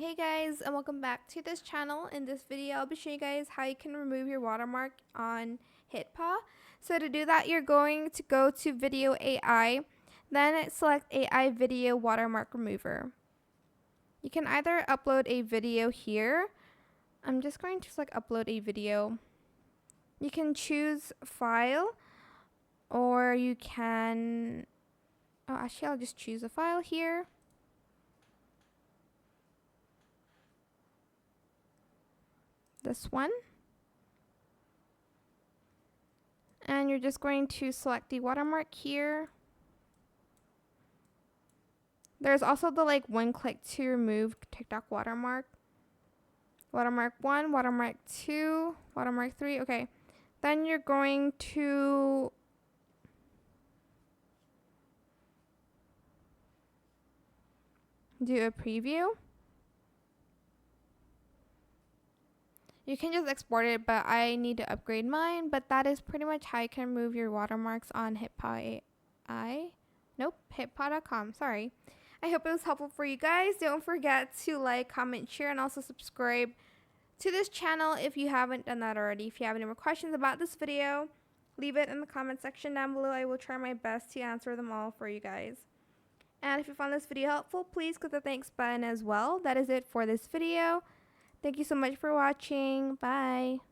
Hey guys, and welcome back to this channel. In this video I'll be showing you guys how you can remove your watermark on HitPaw. So to do that, you're going to go to Video AI, then select AI Video Watermark Remover. You can either upload a video here. I'm just going to select upload a video. You can choose file, or you can, actually I'll just choose a file here. This one, and you're just going to select the watermark here. There's also the one click to remove TikTok watermark. Watermark 1, watermark 2, watermark 3. Okay, then you're going to do a preview. You can just export it, but I need to upgrade mine. But that is pretty much how you can remove your watermarks on HitPaw AI. Nope, HitPaw.com. Sorry. I hope it was helpful for you guys. Don't forget to like, comment, share, and also subscribe to this channel if you haven't done that already. If you have any more questions about this video, leave it in the comment section down below. I will try my best to answer them all for you guys. And if you found this video helpful, please click the thanks button as well. That is it for this video. Thank you so much for watching. Bye.